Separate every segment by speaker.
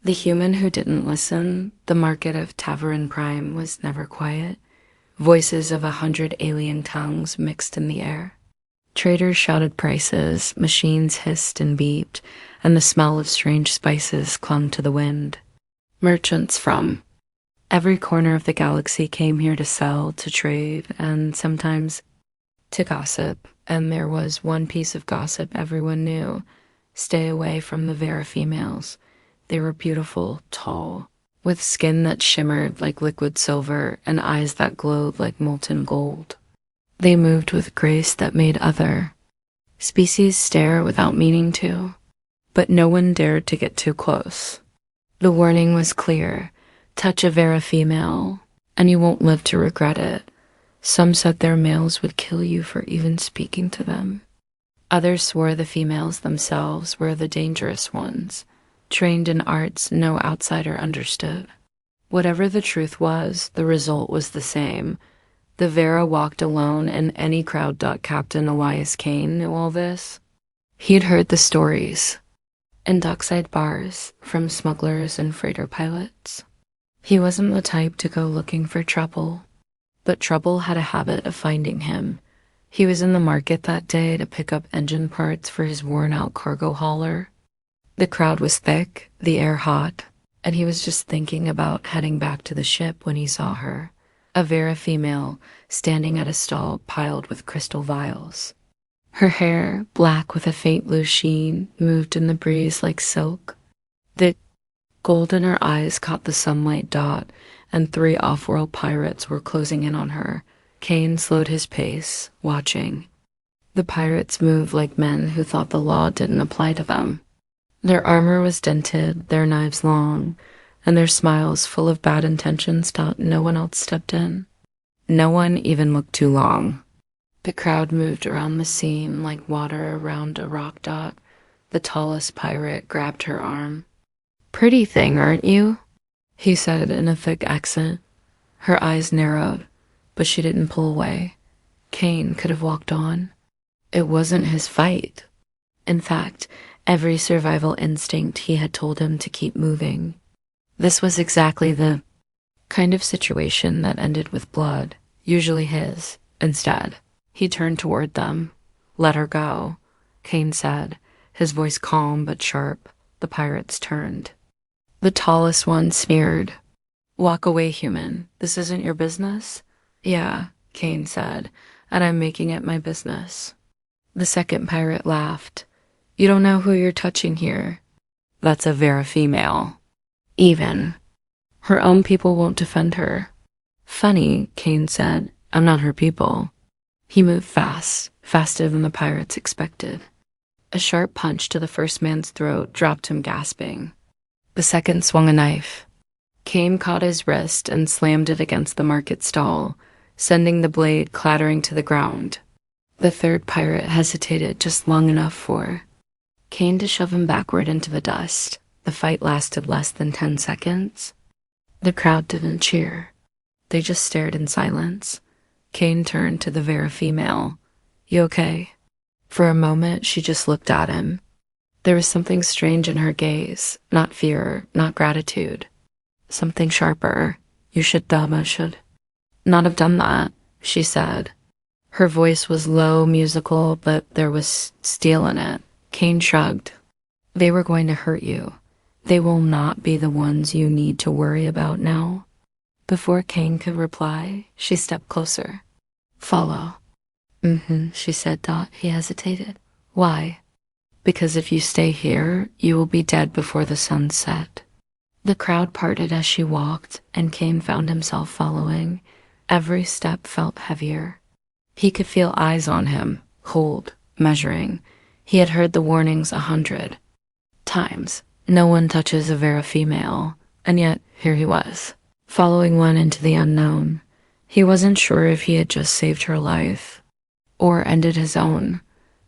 Speaker 1: The human who didn't listen, the market of Tavern Prime was never quiet. Voices of 100 alien tongues mixed in the air. Traders shouted prices, machines hissed and beeped, and the smell of strange spices clung to the wind. Merchants from every corner of the galaxy came here to sell, to trade, and sometimes to gossip. And there was one piece of gossip everyone knew. Stay away from the Vera females. They were beautiful, tall, with skin that shimmered like liquid silver and eyes that glowed like molten gold. They moved with grace that made other species stare without meaning to, but no one dared to get too close. The warning was clear: touch a Vera female, and you won't live to regret it. Some said their males would kill you for even speaking to them. Others swore the females themselves were the dangerous ones, trained in arts no outsider understood. Whatever the truth was, the result was the same. The Vera walked alone, and any crowd. Captain Elias Kane knew all this. He'd heard the stories in dockside bars from smugglers and freighter pilots. He wasn't the type to go looking for trouble, but trouble had a habit of finding him. He was in the market that day to pick up engine parts for his worn-out cargo hauler. The crowd was thick, the air hot, and he was just thinking about heading back to the ship when he saw her, a Vera female standing at a stall piled with crystal vials. Her hair, black with a faint blue sheen, moved in the breeze like silk. The gold in her eyes caught the sunlight dot, and 3 off-world pirates were closing in on her. Kane slowed his pace, watching. The pirates moved like men who thought the law didn't apply to them. Their armor was dented, their knives long, and their smiles full of bad intentions. No one else stepped in. No one even looked too long. The crowd moved around the scene like water around a rock. The tallest pirate grabbed her arm. "Pretty thing, aren't you?" he said in a thick accent. Her eyes narrowed, but she didn't pull away. Kane could have walked on. It wasn't his fight. In fact, every survival instinct he had told him to keep moving. This was exactly the kind of situation that ended with blood, usually his. Instead, he turned toward them. "Let her go," Kane said, his voice calm but sharp. The pirates turned. The tallest one sneered. "Walk away, human. This isn't your business?" "Yeah," Kane said, "and I'm making it my business." The second pirate laughed. "You don't know who you're touching here. That's a Vera female. Even. Her own people won't defend her." "Funny," Kane said. "I'm not her people." He moved fast, faster than the pirates expected. A sharp punch to the first man's throat dropped him gasping. The second swung a knife. Kane caught his wrist and slammed it against the market stall, sending the blade clattering to the ground. The third pirate hesitated just long enough for Kane to shove him backward into the dust. The fight lasted less than 10 seconds. The crowd didn't cheer. They just stared in silence. Kane turned to the Vera female. "You okay?" For a moment, she just looked at him. There was something strange in her gaze, not fear, not gratitude. Something sharper. "You should not have done that," she said. Her voice was low, musical, but there was steel in it. Kane shrugged. "They were going to hurt you. They will not be the ones you need to worry about now." Before Kane could reply, she stepped closer. "Follow." She said. He hesitated. "Why?" "Because if you stay here, you will be dead before the sun set." The crowd parted as she walked, and Kane found himself following. Every step felt heavier. He could feel eyes on him, cold, measuring. He had heard the warnings 100 times. No one touches a Vera female, and yet here he was, following one into the unknown. He wasn't sure if he had just saved her life, or ended his own.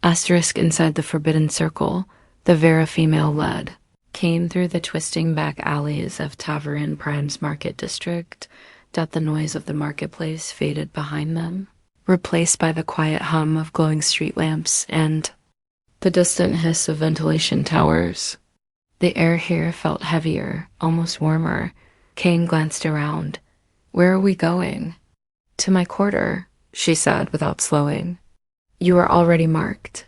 Speaker 1: Asterisk inside the forbidden circle, the Vera female led. Came through the twisting back alleys of Tavern Prime's market district. The noise of the marketplace faded behind them, replaced by the quiet hum of glowing street lamps and the distant hiss of ventilation towers. The air here felt heavier, almost warmer. Kane glanced around. Where are we going? To my quarter, she said without slowing. You are already marked.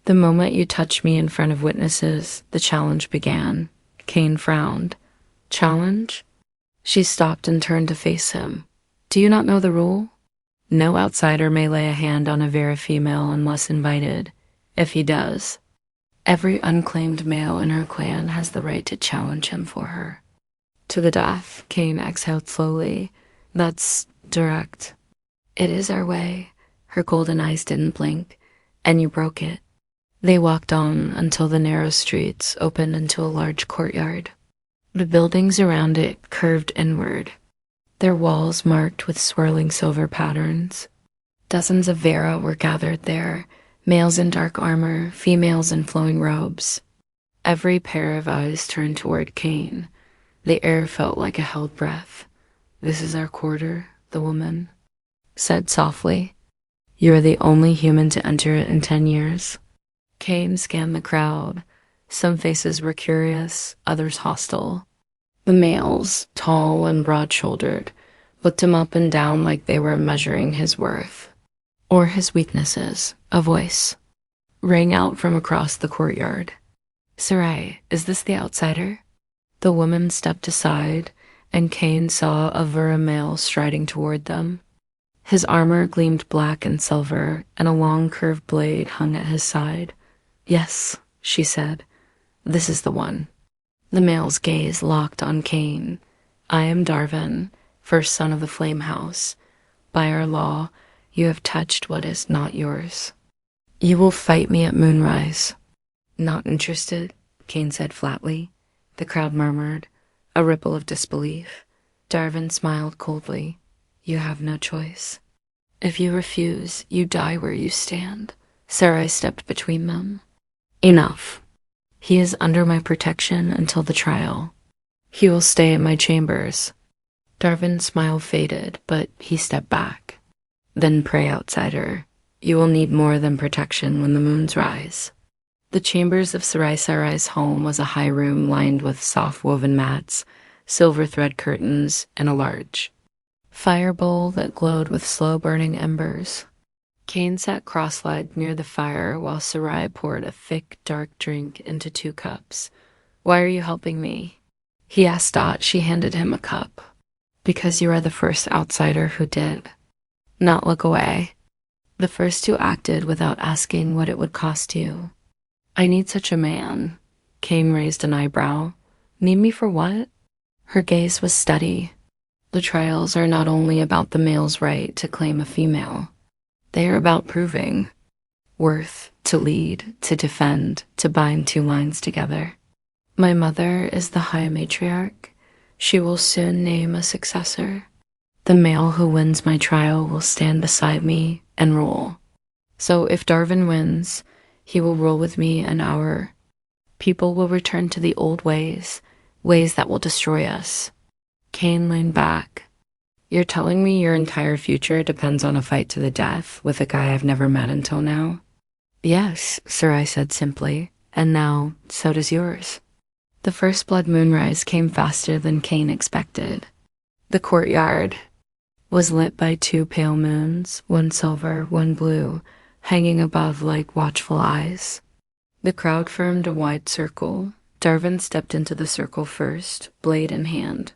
Speaker 1: The moment you touched me in front of witnesses, the challenge began. Kane frowned. Challenge? She stopped and turned to face him. Do you not know the rule? No outsider may lay a hand on a Vera female unless invited. If he does, every unclaimed male in her clan has the right to challenge him for her. To the death, Kane exhaled slowly. That's direct. It is our way. Her golden eyes didn't blink, and you broke it. They walked on until the narrow streets opened into a large courtyard. The buildings around it curved inward, their walls marked with swirling silver patterns. Dozens of Vera were gathered there, males in dark armor, females in flowing robes. Every pair of eyes turned toward Kane. The air felt like a held breath. This is our quarter, the woman said softly. You are the only human to enter it in 10 years. Kane scanned the crowd. Some faces were curious, others hostile. The males, tall and broad-shouldered, looked him up and down like they were measuring his worth. Or his weaknesses. A voice rang out from across the courtyard. Sarai, is this the outsider? The woman stepped aside, and Kane saw a Vera male striding toward them. His armor gleamed black and silver, and a long curved blade hung at his side. Yes, she said. This is the one. The male's gaze locked on Kane. I am Darvin, first son of the Flame House. By our law, you have touched what is not yours. You will fight me at moonrise. Not interested, Kane said flatly. The crowd murmured, a ripple of disbelief. Darvin smiled coldly. You have no choice. If you refuse, you die where you stand. Sarai stepped between them. Enough. He is under my protection until the trial. He will stay in my chambers. Darvin's smile faded, but he stepped back. Then pray, outsider. You will need more than protection when the moons rise. The chambers of Sarai's home was a high room lined with soft woven mats, silver thread curtains, and a large fire bowl that glowed with slow-burning embers. Kane sat cross-legged near the fire while Sarai poured a thick, dark drink into 2 cups. Why are you helping me? He asked Dot. She handed him a cup. Because you are the first outsider who did. Not look away. The first 2 acted without asking what it would cost you. I need such a man. Kane raised an eyebrow. Need me for what? Her gaze was steady. The trials are not only about the male's right to claim a female. They are about proving worth, to lead, to defend, to bind 2 lines together. My mother is the High Matriarch. She will soon name a successor. The male who wins my trial will stand beside me and rule. So if Darvin wins, he will rule with me an hour. People will return to the old ways, ways that will destroy us. Kane leaned back. You're telling me your entire future depends on a fight to the death with a guy I've never met until now? Yes, Sarai said simply, and now, so does yours. The first blood moonrise came faster than Kane expected. The courtyard was lit by 2 pale moons, one silver, one blue, hanging above like watchful eyes. The crowd formed a wide circle. Darvin stepped into the circle first, blade in hand.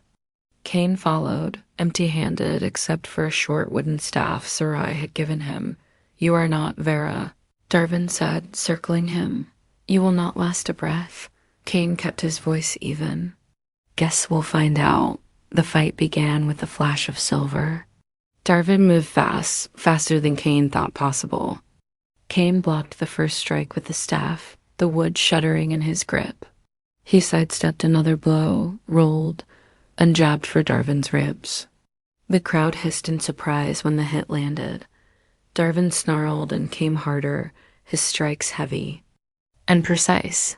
Speaker 1: Kane followed, empty-handed except for a short wooden staff Sarai had given him. You are not Vera, Darvin said, circling him. You will not last a breath. Kane kept his voice even. Guess we'll find out. The fight began with a flash of silver. Darvin moved fast, faster than Kane thought possible. Kane blocked the first strike with the staff, the wood shuddering in his grip. He sidestepped another blow, rolled, and jabbed for Darvin's ribs. The crowd hissed in surprise when the hit landed. Darvin snarled and came harder, his strikes heavy and precise.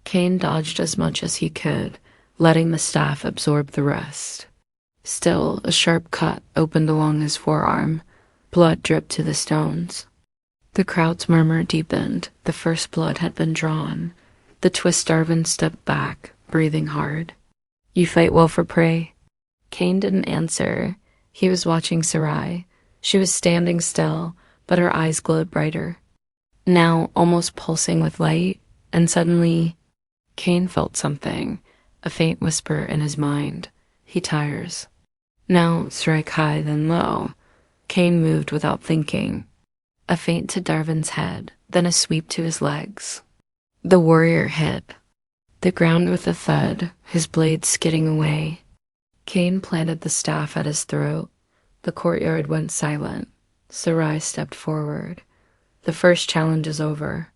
Speaker 1: Kane dodged as much as he could, letting the staff absorb the rest. Still, a sharp cut opened along his forearm. Blood dripped to the stones. The crowd's murmur deepened. The first blood had been drawn. The twist Darwin stepped back, breathing hard. You fight well for prey? Kane didn't answer. He was watching Sarai. She was standing still, but her eyes glowed brighter, now almost pulsing with light, and suddenly, Kane felt something, a faint whisper in his mind. He tires. Now strike high, then low. Kane moved without thinking. A feint to Darwin's head, then a sweep to his legs. The warrior hit the ground with a thud, his blade skidding away. Kane planted the staff at his throat. The courtyard went silent. Sarai stepped forward. The first challenge is over.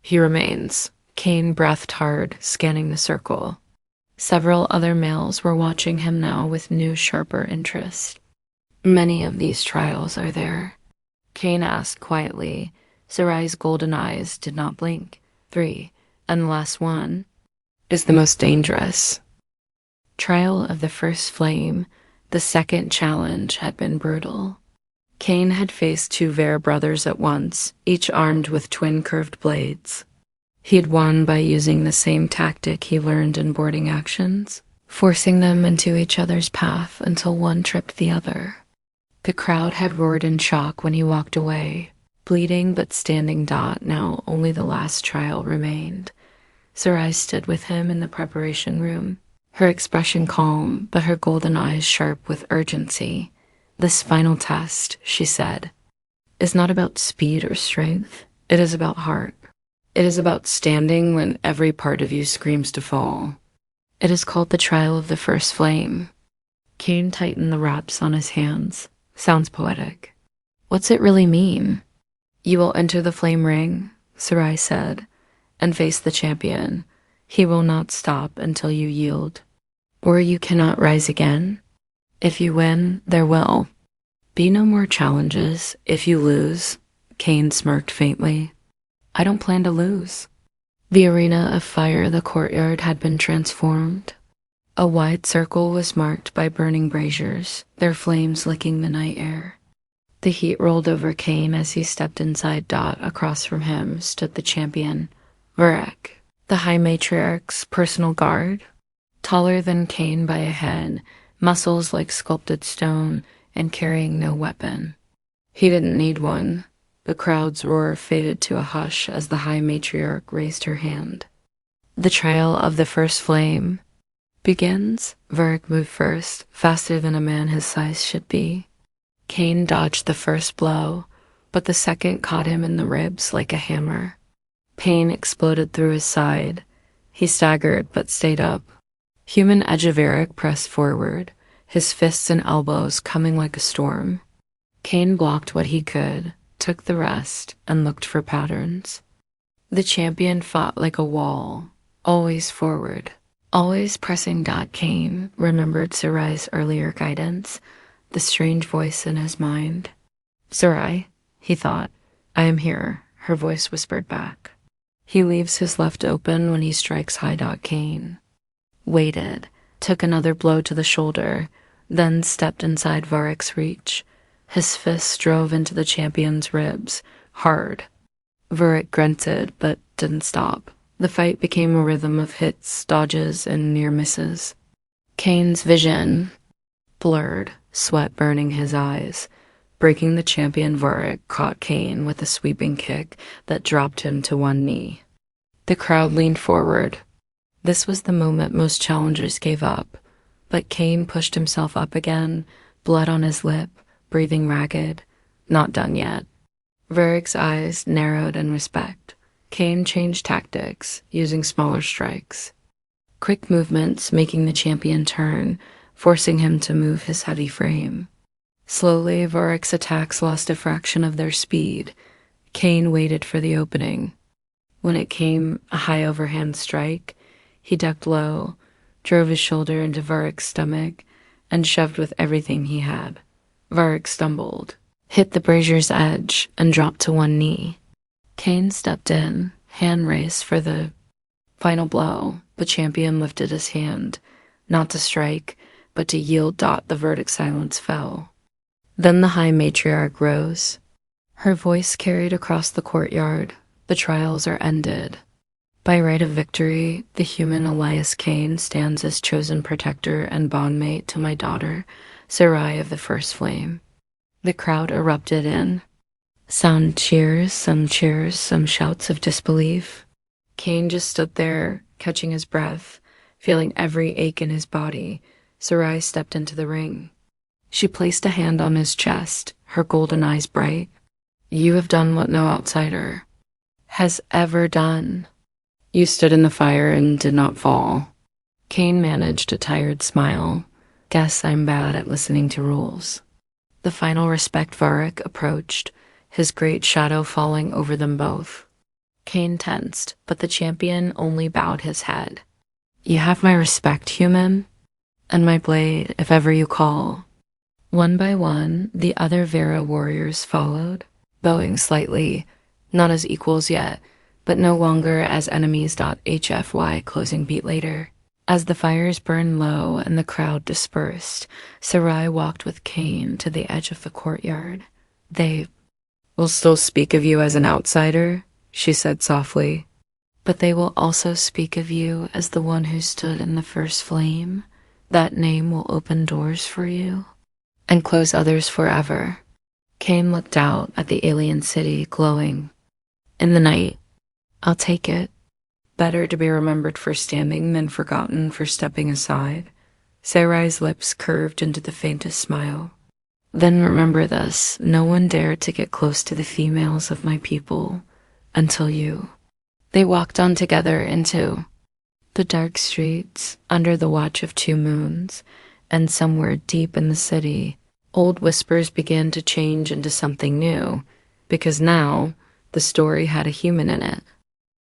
Speaker 1: He remains. Kane breathed hard, scanning the circle. Several other males were watching him now with new, sharper interest. Many of these trials are there. Kane asked quietly. Sarai's golden eyes did not blink. 3, and the last one is the most dangerous. Trial of the first flame, the second challenge, had been brutal. Kane had faced 2 Vare brothers at once, each armed with twin curved blades. He had won by using the same tactic he learned in boarding actions, forcing them into each other's path until one tripped the other. The crowd had roared in shock when he walked away. Bleeding but standing Dot, now only the last trial remained. Sarai stood with him in the preparation room, her expression calm, but her golden eyes sharp with urgency. This final test, she said, is not about speed or strength. It is about heart. It is about standing when every part of you screams to fall. It is called the trial of the first flame. Kane tightened the wraps on his hands. Sounds poetic. What's it really mean? You will enter the flame ring, Sarai said, and face the champion. He will not stop until you yield. Or you cannot rise again. If you win, there will be no more challenges. If you lose, Kane smirked faintly. I don't plan to lose. The arena of fire, the courtyard, had been transformed. A wide circle was marked by burning braziers, their flames licking the night air. The heat rolled over Kane as he stepped inside. Dot, across from him, stood the champion, Varek, the High Matriarch's personal guard. Taller than Kane by a head, muscles like sculpted stone, and carrying no weapon. He didn't need one. The crowd's roar faded to a hush as the High Matriarch raised her hand. The trial of the first flame begins. Varek moved first, faster than a man his size should be. Kane dodged the first blow, but the second caught him in the ribs like a hammer. Pain exploded through his side. He staggered but stayed up. Human edge of Varek pressed forward, his fists and elbows coming like a storm. Kane blocked what he could, took the rest, and looked for patterns. The champion fought like a wall, always forward, always pressing. Kane remembered Sarai's earlier guidance, the strange voice in his mind. Sarai, he thought. I am here, her voice whispered back. He leaves his left open when he strikes high. Kane waited, took another blow to the shoulder, then stepped inside Varek's reach. His fists drove into the champion's ribs, hard. Varek grunted, but didn't stop. The fight became a rhythm of hits, dodges, and near misses. Kane's vision blurred, sweat burning his eyes. Breaking the champion, Varek caught Kane with a sweeping kick that dropped him to one knee. The crowd leaned forward. This was the moment most challengers gave up, but Kane pushed himself up again, blood on his lip, breathing ragged. Not done yet. Varek's eyes narrowed in respect. Kane changed tactics, using smaller strikes. Quick movements making the champion turn, forcing him to move his heavy frame. Slowly, Varek's attacks lost a fraction of their speed. Kane waited for the opening. When it came, a high overhand strike, he ducked low, drove his shoulder into Varek's stomach, and shoved with everything he had. Varek stumbled, hit the brazier's edge, and dropped to one knee. Kane stepped in, hand raised for the final blow. The champion lifted his hand, not to strike, but to yield. The verdict silence fell. Then the High Matriarch rose. Her voice carried across the courtyard. The trials are ended. By right of victory, the human Elias Kane stands as chosen protector and bondmate to my daughter, Sarai of the First Flame. The crowd erupted in sound cheers, some shouts of disbelief. Kane just stood there, catching his breath, feeling every ache in his body. Sarai stepped into the ring. She placed a hand on his chest, her golden eyes bright. You have done what no outsider has ever done. You stood in the fire and did not fall. Kane managed a tired smile. Guess I'm bad at listening to rules. The final respect Varric approached, his great shadow falling over them both. Kane tensed, but the champion only bowed his head. You have my respect, human, and my blade if ever you call. One by one, the other Vera warriors followed, bowing slightly, not as equals yet, but no longer as enemies. HFY closing beat later. As the fires burned low and the crowd dispersed, Sarai walked with Kane to the edge of the courtyard. They will still speak of you as an outsider, she said softly, but they will also speak of you as the one who stood in the first flame. That name will open doors for you and close others forever. Kane looked out at the alien city glowing. In the night, I'll take it. Better to be remembered for standing than forgotten for stepping aside. Sarai's lips curved into the faintest smile. Then remember this, no one dared to get close to the females of my people until you. They walked on together into the dark streets under the watch of two moons, and somewhere deep in the city, old whispers began to change into something new, because now the story had a human in it.